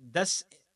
10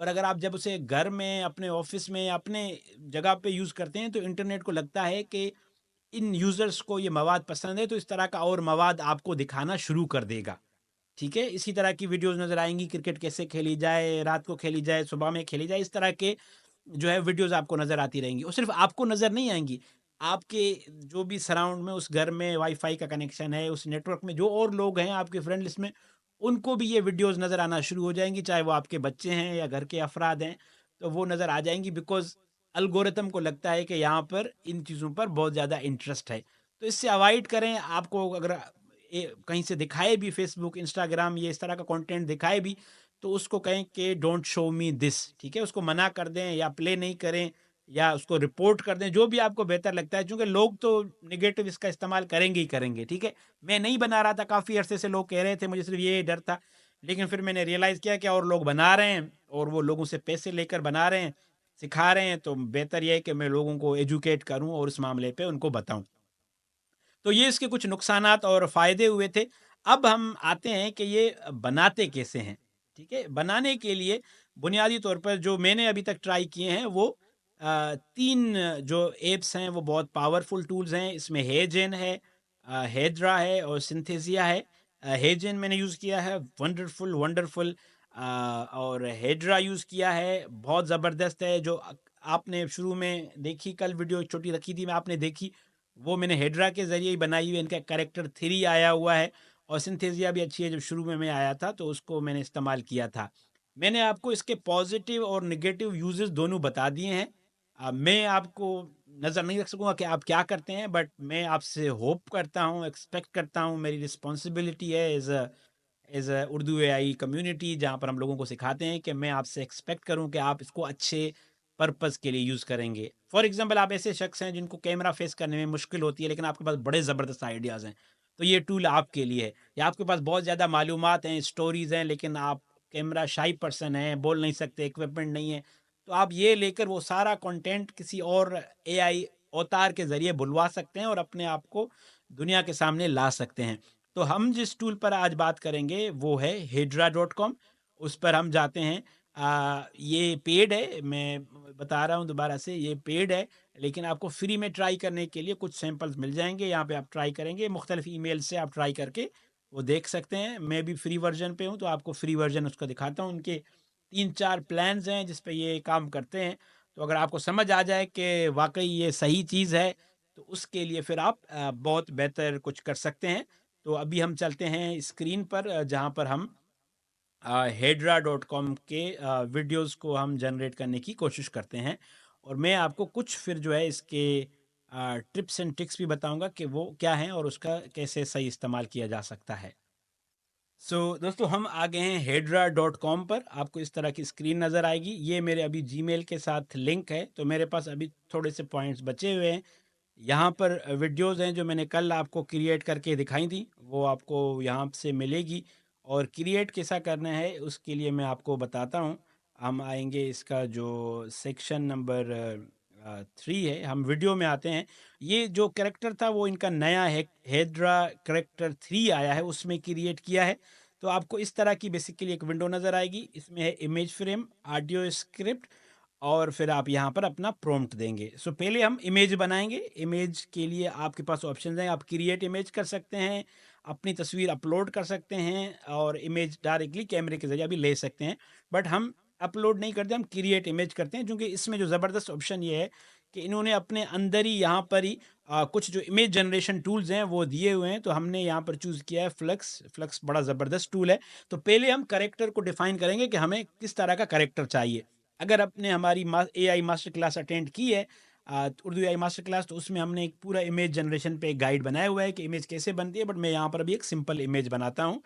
اور اگر آپ جب اسے گھر میں, اپنے آفس میں, اپنے جگہ پہ یوز کرتے ہیں تو انٹرنیٹ کو لگتا ہے کہ ان یوزرز کو یہ مواد پسند ہے, تو اس طرح کا اور مواد آپ کو دکھانا شروع کر دے گا. ٹھیک ہے, اسی طرح کی ویڈیوز نظر آئیں گی, کرکٹ کیسے کھیلی جائے, رات کو کھیلی جائے, صبح میں کھیلی جائے, اس طرح کے جو ہے ویڈیوز آپ کو نظر آتی رہیں گی. اور صرف آپ کو نظر نہیں آئیں گی, آپ کے جو بھی سراؤنڈ میں, اس گھر میں وائی فائی کا کنیکشن ہے, اس نیٹ ورک میں جو اور لوگ ہیں آپ کے فرینڈ لسٹ میں, ان کو بھی یہ ویڈیوز نظر آنا شروع ہو جائیں گی, چاہے وہ آپ کے بچے ہیں یا گھر کے افراد ہیں, تو وہ نظر آ جائیں گی. بیکاز الگورتھم کو لگتا ہے کہ یہاں پر ان چیزوں پر بہت زیادہ انٹرسٹ ہے. تو اس سے اوائڈ کریں. آپ کو اگر کہیں سے دکھائے بھی, فیس بک, انسٹاگرام, یہ اس طرح کا کنٹینٹ دکھائے بھی, تو اس کو کہیں کہ ڈونٹ شو می دس. ٹھیک ہے, اس کو منع کر دیں یا پلے نہیں کریں یا اس کو رپورٹ کر دیں, جو بھی آپ کو بہتر لگتا ہے, چونکہ لوگ تو نگیٹو اس کا استعمال کریں گے ہی کریں گے. ٹھیک ہے, میں نہیں بنا رہا تھا, کافی عرصے سے لوگ کہہ رہے تھے, مجھے صرف یہ ڈر تھا, لیکن پھر میں نے ریئلائز کیا کہ اور لوگ بنا رہے ہیں, اور وہ لوگوں سے پیسے لے کر بنا رہے ہیں, سکھا رہے ہیں, تو بہتر یہ ہے کہ میں لوگوں کو ایجوکیٹ کروں اور اس معاملے پہ ان کو بتاؤں. تو یہ اس کے کچھ نقصانات اور فائدے ہوئے تھے. اب ہم آتے ہیں کہ یہ بناتے کیسے ہیں. ٹھیک ہے, بنانے کے لیے بنیادی طور پر جو میں نے ابھی تک ٹرائی کیے ہیں وہ 3 جو ایپس ہیں وہ بہت پاورفل ٹولز ہیں. اس میں ہیجن ہے, ہیڈرا ہے اور سنتھیزیا ہے. ہیجن میں نے یوز کیا ہے, ونڈرفل. اور ہیڈرا یوز کیا ہے, بہت زبردست ہے. جو آپ نے شروع میں دیکھی, کل ویڈیو چھوٹی رکھی تھی, میں آپ نے دیکھی, وہ میں نے ہیڈرا کے ذریعے ہی بنائی ہوئی. ان کا کریکٹر 3 آیا ہوا ہے, اور سنتھیزیا بھی اچھی ہے. جب شروع میں آیا تھا تو اس کو میں نے استعمال کیا تھا. میں نے آپ کو اس کے پازیٹیو اور نگیٹو یوزز دونوں بتا دیے ہیں. میں آپ کو نظر نہیں رکھ سکوں گا کہ آپ کیا کرتے ہیں, بٹ میں آپ سے ہوپ کرتا ہوں, ایکسپیکٹ کرتا ہوں, میری رسپانسبلٹی ہے as a Urdu a I community, جہاں پر ہم لوگوں کو سکھاتے ہیں, کہ میں آپ سے ایکسپیکٹ کروں کہ آپ اس کو اچھے پرپز کے لیے یوز کریں گے. فار ایگزامپل, آپ ایسے شخص ہیں جن کو کیمرہ فیس کرنے میں مشکل ہوتی ہے, لیکن آپ کے پاس بڑے زبردست آئیڈیاز ہیں, تو یہ ٹول آپ کے لیے ہے. یا آپ کے پاس بہت زیادہ معلومات ہیں, اسٹوریز ہیں, لیکن آپ کیمرہ شائی پرسن ہیں, بول نہیں سکتے, اکوپمنٹ نہیں ہے, تو آپ یہ لے کر وہ سارا کنٹینٹ کسی اور اے آئی اوتار کے ذریعے بلوا سکتے ہیں اور اپنے آپ کو دنیا کے سامنے لا سکتے ہیں. تو ہم جس ٹول پر آج بات کریں گے وہ ہے hydra.com. اس پر ہم جاتے ہیں. یہ پیڈ ہے, میں بتا رہا ہوں دوبارہ سے, یہ پیڈ ہے, لیکن آپ کو فری میں ٹرائی کرنے کے لیے کچھ سیمپلز مل جائیں گے. یہاں پہ آپ ٹرائی کریں گے, مختلف ای میل سے آپ ٹرائی کر کے وہ دیکھ سکتے ہیں. میں بھی فری ورژن پہ ہوں, تو آپ کو فری ورژن اس کا دکھاتا ہوں. ان کے 3-4 پلانز ہیں جس پہ یہ کام کرتے ہیں. تو اگر آپ کو سمجھ آ جائے کہ واقعی یہ صحیح چیز ہے, تو اس کے لیے پھر آپ بہت بہتر کچھ کر سکتے ہیں. تو ابھی ہم چلتے ہیں اسکرین پر, جہاں پر ہم hydra.com کے ویڈیوز کو ہم جنریٹ کرنے کی کوشش کرتے ہیں, اور میں آپ کو کچھ پھر جو ہے اس کے ٹپس اینڈ ٹرکس بھی بتاؤں گا کہ وہ کیا ہیں اور اس کا کیسے صحیح استعمال کیا جا سکتا ہے. دوستو, ہم آ گئے ہیں hydra.com پر. آپ کو اس طرح کی اسکرین نظر آئے گی. یہ میرے ابھی جی میل کے ساتھ لنک ہے, تو میرے پاس ابھی تھوڑے سے پوائنٹس بچے ہوئے ہیں. یہاں پر ویڈیوز ہیں جو میں نے کل آپ کو کریٹ کر کے دکھائی تھی, وہ آپ کو یہاں سے ملے گی. اور کریٹ کیسا کرنا ہے اس کے لیے میں آپ کو بتاتا ہوں. ہم آئیں گے, اس کا جو سیکشن نمبر 3 ہے, ہم ویڈیو میں آتے ہیں. یہ جو کریکٹر تھا وہ ان کا نیا ہے, ہیڈرا کریکٹر 3 آیا ہے, اس میں کریٹ کیا ہے. تو آپ کو اس طرح کی بیسیکلی ایک ونڈو نظر آئے گی. اس میں ہے امیج فریم, آڈیو اسکرپٹ, اور پھر آپ یہاں پر اپنا پرومپٹ دیں گے. پہلے ہم امیج بنائیں گے. امیج کے لیے آپ کے پاس آپشنز ہیں. آپ کریٹ امیج کر سکتے ہیں, اپنی تصویر اپلوڈ کر سکتے ہیں, اور امیج ڈائریکٹلی کیمرے کے ذریعے بھی لے سکتے ہیں. بٹ ہم اپلوڈ نہیں کرتے, ہم کریٹ امیج کرتے ہیں, کیونکہ اس میں جو زبردست آپشن یہ ہے کہ انہوں نے اپنے اندر ہی یہاں پر ہی کچھ جو امیج جنریشن ٹولز ہیں وہ دیے ہوئے ہیں. تو ہم نے یہاں پر چوز کیا ہے فلکس بڑا زبردست ٹول ہے. تو پہلے ہم کریکٹر کو ڈیفائن کریں گے کہ ہمیں کس طرح کا کریکٹر چاہیے. اگر آپ نے ہماری اے آئی ماسٹر کلاس اٹینڈ کی ہے, اردو اے آئی ماسٹر کلاس, تو اس میں ہم نے ایک پورا امیج جنریشن پہ ایک گائیڈ بنایا ہوا ہے کہ امیج کیسے بنتی ہے. بٹ میں یہاں پر ابھی ایک سمپل امیج بناتا ہوں.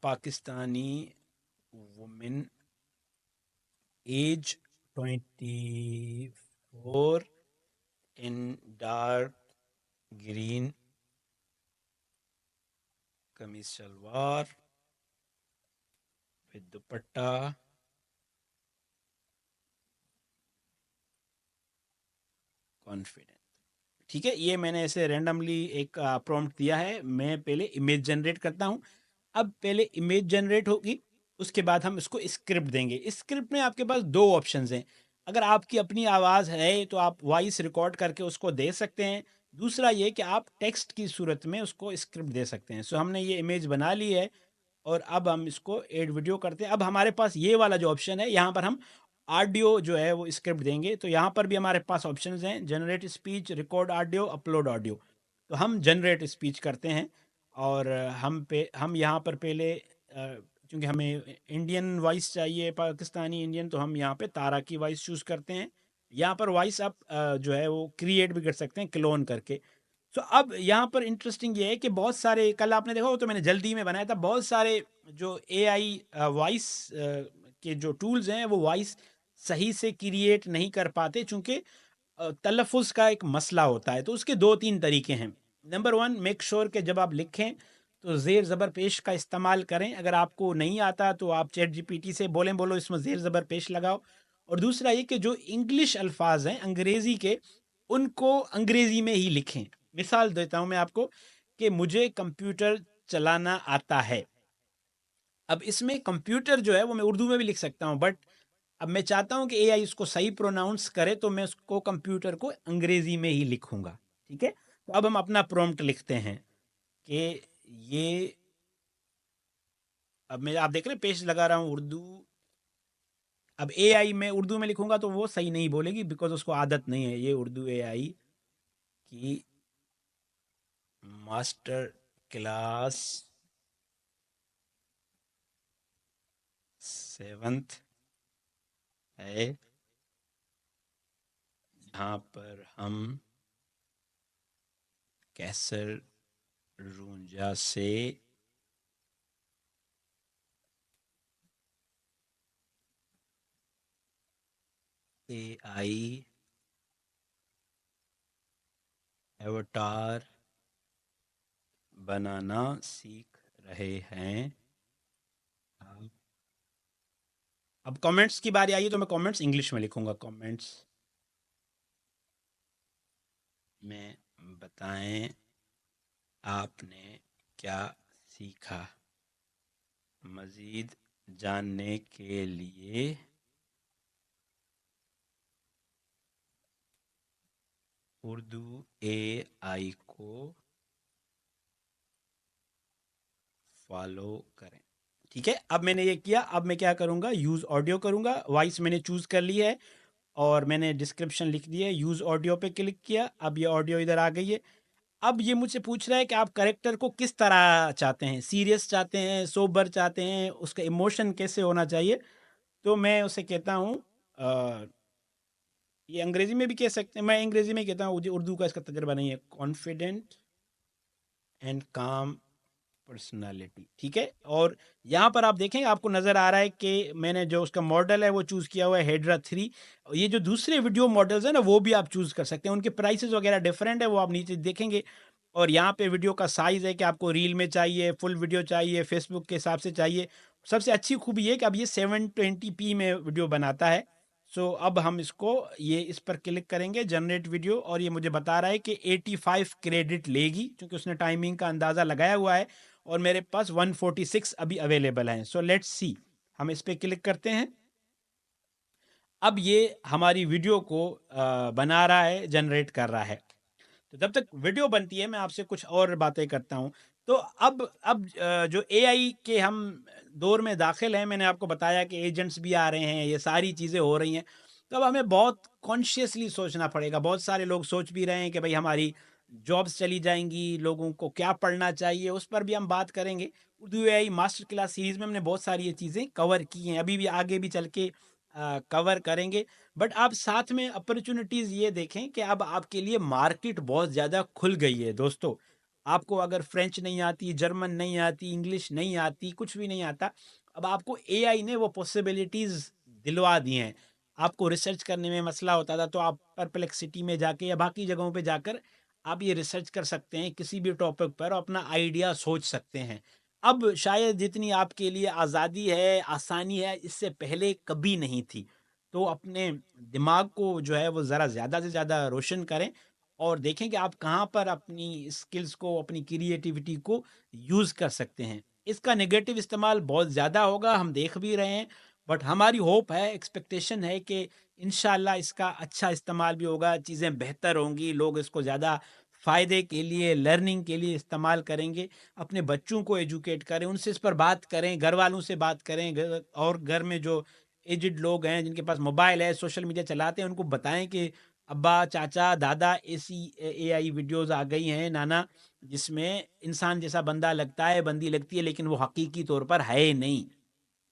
Pakistani woman, age 24, in dark green, kameez shalwar with dupatta, confident. ٹھیک ہے, یہ میں نے ایسے رینڈملی ایک پرومپٹ دیا ہے. میں پہلے امیج جنریٹ کرتا ہوں. اب پہلے امیج جنریٹ ہوگی, اس کے بعد ہم اس کو اسکرپٹ دیں گے. اسکرپٹ میں آپ کے پاس 2 آپشنز ہیں. اگر آپ کی اپنی آواز ہے تو آپ وائس ریکارڈ کر کے اس کو دے سکتے ہیں. دوسرا یہ کہ آپ ٹیکسٹ کی صورت میں اس کو اسکرپٹ دے سکتے ہیں. سو ہم نے یہ امیج بنا لی ہے اور اب ہم اس کو ایڈ ویڈیو کرتے ہیں. اب ہمارے پاس یہ والا جو آپشن ہے یہاں پر ہم آڈیو جو ہے وہ اسکرپٹ دیں گے. تو یہاں پر بھی ہمارے پاس آپشنز ہیں: generate speech, record audio, upload audio. تو ہم جنریٹ اسپیچ کرتے ہیں اور ہم یہاں پر پہلے چونکہ ہمیں انڈین وائس چاہیے، پاکستانی انڈین، تو ہم یہاں پہ تارا کی وائس چوز کرتے ہیں. یہاں پر وائس آپ جو ہے وہ کریٹ بھی کر سکتے ہیں کلون کر کے. سو اب یہاں پر انٹرسٹنگ یہ ہے کہ بہت سارے، کل آپ نے دیکھا ہو تو میں نے جلدی میں بنایا تھا، بہت سارے جو اے آئی وائس کے جو ٹولز ہیں وہ وائس صحیح سے کریٹ نہیں کر پاتے، چونکہ تلفظ کا ایک مسئلہ ہوتا ہے. تو اس کے 2-3 طریقے ہیں. نمبر 1، میک شور کہ جب آپ لکھیں تو زیر زبر پیش کا استعمال کریں. اگر آپ کو نہیں آتا تو آپ چیٹ جی پی ٹی سے بولو اس میں زیر زبر پیش لگاؤ. اور دوسرا یہ کہ جو انگلش الفاظ ہیں انگریزی کے، ان کو انگریزی میں ہی لکھیں. مثال دیتا ہوں میں آپ کو کہ مجھے کمپیوٹر چلانا آتا ہے. اب اس میں کمپیوٹر جو ہے وہ میں اردو میں بھی لکھ سکتا ہوں، بٹ اب میں چاہتا ہوں کہ اے آئی اس کو صحیح پروناؤنس کرے، تو میں اس کو کمپیوٹر کو انگریزی میں ہی لکھوں گا. ٹھیک ہے، تو اب ہم اپنا پرومپٹ لکھتے ہیں کہ یہ، اب میں آپ دیکھ رہے ہیں پیش لگا رہا ہوں اردو. اب اے آئی میں اردو میں لکھوں گا تو وہ صحیح نہیں بولے گی، بیکاز اس کو عادت نہیں ہے. یہ اردو اے آئی کی ماسٹر کلاس 7th ہے، جہاں پر ہم کیسر رونجا سے اے آئی ایوٹار بنانا سیکھ رہے ہیں. اب کامنٹس کی باری آئی تو میں کامنٹس انگلش میں لکھوں گا. کامنٹس میں بتائیں آپ نے کیا سیکھا. مزید جاننے کے لیے اردو اے آئی کو فالو کریں. ٹھیک ہے، اب میں نے یہ کیا. اب میں کیا کروں گا، یوز آڈیو کروں گا. وائس میں نے چوز کر لی ہے اور میں نے ڈسکرپشن لکھ دی ہے. یوز آڈیو پہ کلک کیا، اب یہ آڈیو ادھر آ گئی ہے. اب یہ مجھ سے پوچھ رہا ہے کہ آپ کریکٹر کو کس طرح چاہتے ہیں، سیریس چاہتے ہیں، سوبر چاہتے ہیں، اس کا ایموشن کیسے ہونا چاہیے. تو میں اسے کہتا ہوں یہ انگریزی میں بھی کہہ سکتے ہیں، میں انگریزی میں کہتا ہوں، اردو کا اس کا تجربہ نہیں ہے. Confident and calm personality. ٹھیک ہے، اور یہاں پر آپ دیکھیں آپ کو نظر آ رہا ہے کہ میں نے جو اس کا ماڈل ہے وہ چوز کیا ہوا ہے ہیڈرا 3. یہ جو دوسرے ویڈیو ماڈلز ہیں نا وہ بھی آپ چوز کر سکتے ہیں، ان کے پرائسز وغیرہ ڈیفرنٹ ہے، وہ آپ نیچے دیکھیں گے. اور یہاں پہ ویڈیو کا سائز ہے کہ آپ کو ریل میں چاہیے، فل ویڈیو چاہیے، فیس بک کے حساب سے چاہیے. سب سے اچھی خوبی یہ کہ اب یہ 720p میں ویڈیو بناتا ہے. سو اب ہم اس کو اس پر کلک کریں گے جنریٹ ویڈیو، اور یہ مجھے بتا رہا ہے کہ 85 کریڈٹ لے گی، کیونکہ اس نے ٹائمنگ کا اندازہ لگایا ہوا ہے اور میرے پاس 146 ابھی اویلیبل ہیں. سو لیٹس سی، ہم اس پہ کلک کرتے ہیں. اب یہ ہماری ویڈیو کو بنا رہا ہے، جنریٹ کر رہا ہے. تو جب تک ویڈیو بنتی ہے میں آپ سے کچھ اور باتیں کرتا ہوں. تو اب جو اے آئی کے ہم دور میں داخل ہیں، میں نے آپ کو بتایا کہ ایجنٹس بھی آ رہے ہیں، یہ ساری چیزیں ہو رہی ہیں. تو اب ہمیں بہت کانشیسلی سوچنا پڑے گا. بہت سارے لوگ سوچ بھی رہے ہیں کہ بھئی ہماری جابس چلی جائیں گی، لوگوں کو کیا پڑھنا چاہیے، اس پر بھی ہم بات کریں گے. اردو اے آئی ماسٹر کلاس سیریز میں ہم نے بہت ساری یہ چیزیں کور کی ہیں، ابھی بھی آگے بھی چل کے کور کریں گے. بٹ آپ ساتھ میں اپرچونٹیز یہ دیکھیں کہ اب آپ کے لیے مارکیٹ بہت زیادہ کھل گئی ہے. دوستو، آپ کو اگر فرینچ نہیں آتی، جرمن نہیں آتی، انگلش نہیں آتی، کچھ بھی نہیں آتا، اب آپ کو اے آئی نے وہ پاسبلٹیز دلوا دی ہیں. آپ کو ریسرچ کرنے میں مسئلہ ہوتا تھا تو آپ پرپلیکسٹی میں جا کے یا باقی جگہوں پہ جا کر آپ یہ ریسرچ کر سکتے ہیں کسی بھی ٹاپک پر، اپنا آئیڈیا سوچ سکتے ہیں. اب شاید جتنی آپ کے لیے آزادی ہے، آسانی ہے، اس سے پہلے کبھی نہیں تھی. تو اپنے دماغ کو جو ہے وہ ذرا زیادہ سے زیادہ روشن کریں اور دیکھیں کہ آپ کہاں پر اپنی اسکلز کو، اپنی کریٹیوٹی کو یوز کر سکتے ہیں. اس کا نگیٹو استعمال بہت زیادہ ہوگا، ہم دیکھ بھی رہے ہیں، بٹ ہماری ہوپ ہے، ایکسپیکٹیشن ہے کہ انشاءاللہ اس کا اچھا استعمال بھی ہوگا، چیزیں بہتر ہوں گی، لوگ اس کو زیادہ فائدے کے لیے، لرننگ کے لیے استعمال کریں گے، اپنے بچوں کو ایجوکیٹ کریں، ان سے اس پر بات کریں، گھر والوں سے بات کریں، اور گھر میں جو ایجڈ لوگ ہیں جن کے پاس موبائل ہے، سوشل میڈیا چلاتے ہیں، ان کو بتائیں کہ ابا، چاچا، دادا، ایسی اے آئی ویڈیوز آ گئی ہیں نانا، جس میں انسان جیسا بندہ لگتا ہے، بندی لگتی ہے، لیکن وہ حقیقی طور پر ہے نہیں،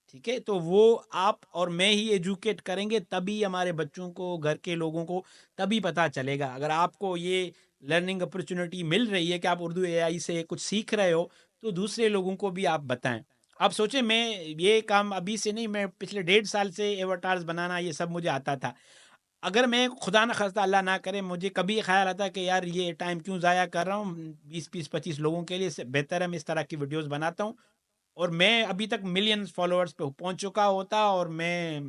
ٹھیک ہے؟ تو وہ آپ اور میں ہی ایجوکیٹ کریں گے، تبھی ہمارے بچوں کو، گھر کے لوگوں کو تبھی پتہ چلے گا۔ اگر آپ کو یہ لرننگ اپرچونٹی مل رہی ہے کہ آپ اردو اے آئی سے کچھ سیکھ رہے ہو، تو دوسرے لوگوں کو بھی آپ بتائیں۔ آپ سوچیں، میں یہ کام ابھی سے نہیں، میں پچھلے 1.5 سال سے ایواتارز بنانا یہ سب مجھے آتا تھا۔ اگر میں خدا نہ خواستہ اللہ نہ کرے مجھے کبھی خیال آتا کہ یار یہ ٹائم کیوں ضائع کر رہا ہوں 20-25 لوگوں کے لیے، اس سے بہتر ہے میں اس طرح کی ویڈیوز بناتا ہوں، اور میں ابھی تک ملین فالوورز پہ پہنچ چکا ہوتا، اور میں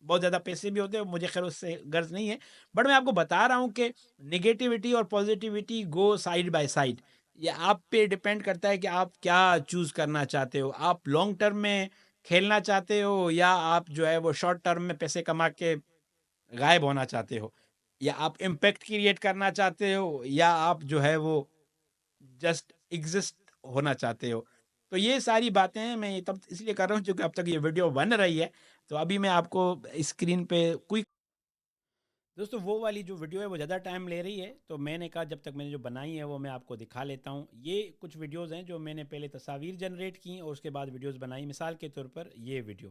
بہت زیادہ پیسے بھی ہوتے، مجھے خیر اس سے غرض نہیں ہے، بٹ میں آپ کو بتا رہا ہوں کہ نگیٹیوٹی اور positivity go side by side. یہ آپ پہ ڈپینڈ کرتا ہے کہ آپ کیا چوز کرنا چاہتے ہو، آپ لانگ ٹرم میں کھیلنا چاہتے ہو، یا آپ جو ہے وہ شارٹ ٹرم میں پیسے کما کے غائب ہونا چاہتے ہو، یا آپ امپیکٹ کریٹ کرنا چاہتے ہو، یا آپ جو ہے وہ جسٹ ایگزسٹ ہونا چاہتے ہو۔ تو یہ ساری باتیں ہیں، میں تب اس لیے کر رہا ہوں کیونکہ اب تک یہ ویڈیو بن رہی ہے، تو ابھی میں آپ کو اسکرین پہ کوئی دوستو وہ والی جو ویڈیو ہے وہ زیادہ ٹائم لے رہی ہے، تو میں نے کہا جب تک میں نے جو بنائی ہے وہ میں آپ کو دکھا لیتا ہوں۔ یہ کچھ ویڈیوز ہیں جو میں نے پہلے تصاویر جنریٹ کی اور اس کے بعد ویڈیوز بنائی، مثال کے طور پر یہ ویڈیو۔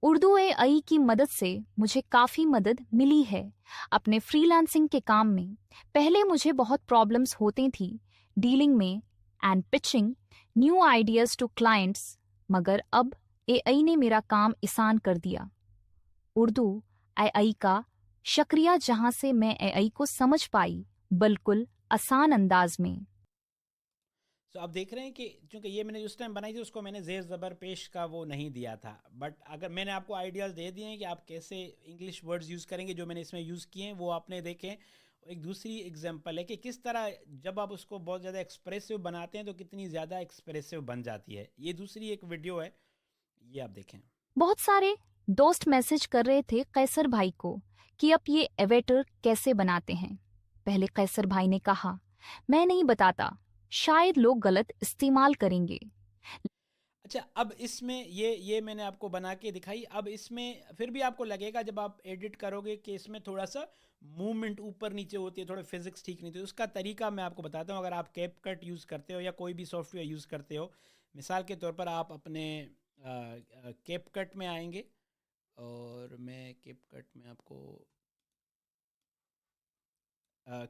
اردو اے آئی کی مدد سے مجھے کافی مدد ملی ہے اپنے فری لانسنگ کے کام میں۔ پہلے مجھے بہت پرابلمز ہوتی تھی ڈیلنگ میں and pitching new ideas to clients, مگر اب اے آئی نے میرا کام آسان کر دیا۔ اردو اے آئی کا شکریہ، جہاں سے میں اے آئی کو سمجھ پائی بالکل آسان انداز میں۔ تو آپ دیکھ رہے ہیں کہ چونکہ یہ میں نے اس ٹائم بنائی تھی، اس کو میں نے زیر زبر پیش کا وہ نہیں دیا تھا، بٹ اگر میں نے آپ کو آئیڈیاز دے دیے ہیں کہ آپ کیسے انگلش ورڈز یوز کریں گے، جو میں نے اس میں یوز کیے ہیں وہ آپ نے دیکھیں۔ ایک دوسری اگزامپل ہے کہ کس طرح جب آپ اس کو بہت زیادہ ایکسپریسو بناتے ہیں تو کتنی زیادہ ایکسپریسو بن جاتی ہے۔ یہ دوسری ایک ویڈیو ہے، یہ آپ دیکھیں۔ بہت سارے دوست میسج کر رہے تھے قیصر بھائی کو کہ اب یہ ایویٹر کیسے بناتے ہیں۔ پہلے قیصر بھائی نے کہا میں نہیں بتاتا، شاید لوگ غلط استعمال کریں گے۔ اچھا، اب اس میں یہ میں نے آپ کو بنا کے دکھائی، اب اس میں پھر بھی آپ کو لگے گا جب آپ ایڈٹ کرو گے کہ اس میں تھوڑا سا موومنٹ اوپر نیچے ہوتی ہے، تھوڑے فزکس ٹھیک نہیں ہوتی، اس کا طریقہ میں آپ کو بتاتا ہوں۔ اگر آپ کیپ کٹ یوز کرتے ہو یا کوئی بھی سافٹ ویئر یوز کرتے ہو، مثال کے طور پر آپ اپنے کیپ کٹ میں آئیں گے، اور میں کیپ کٹ میں آپ کو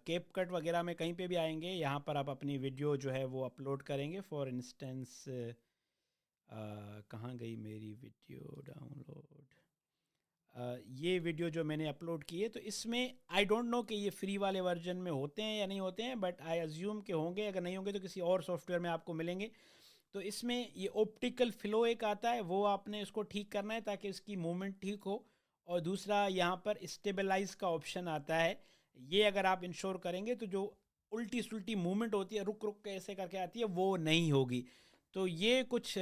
کیپ کٹ وغیرہ میں کہیں پہ بھی آئیں گے، یہاں پر آپ اپنی ویڈیو جو ہے وہ اپلوڈ کریں گے۔ فار انسٹنس کہاں گئی میری ویڈیو ڈاؤن لوڈ؟ یہ ویڈیو جو میں نے اپلوڈ کی ہے، تو اس میں آئی ڈونٹ نو کہ یہ فری والے ورژن میں ہوتے ہیں یا نہیں ہوتے ہیں، بٹ آئی ازیوم کہ ہوں گے، اگر نہیں ہوں گے تو کسی اور سافٹ ویئر میں آپ کو ملیں گے۔ تو اس میں یہ آپٹیکل فلو ایک آتا ہے، وہ آپ نے اس کو ٹھیک کرنا ہے تاکہ اس کی موومنٹ ٹھیک ہو، اور دوسرا یہاں پر اسٹیبلائز کا آپشن آتا ہے، یہ اگر آپ انشور کریں گے تو جو الٹی سلٹی موومنٹ ہوتی ہے، رک رک کے ایسے کر کے آتی ہے، وہ نہیں ہوگی۔ تو یہ کچھ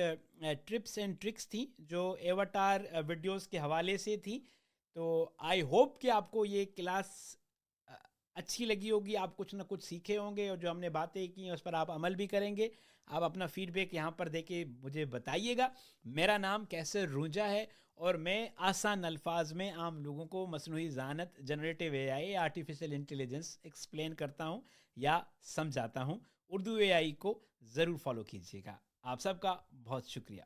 ٹرپس اینڈ ٹرکس تھیں جو ایواتار ویڈیوز کے حوالے سے تھیں۔ تو آئی ہوپ کہ آپ کو یہ کلاس اچھی لگی ہوگی، آپ کچھ نہ کچھ سیکھے ہوں گے، اور جو ہم نے باتیں کی ہیں اس پر آپ عمل بھی کریں گے۔ آپ اپنا فیڈ بیک یہاں پر دے کے مجھے بتائیے گا۔ میرا نام کیسر رونجا ہے، اور میں آسان الفاظ میں عام لوگوں کو مصنوعی ذہانت، جنریٹیو اے آئی، آرٹیفیشل انٹیلیجنس ایکسپلین کرتا ہوں یا سمجھاتا ہوں۔ اردو اے آئی کو ضرور فالو کیجیے گا۔ آپ سب کا بہت شکریہ۔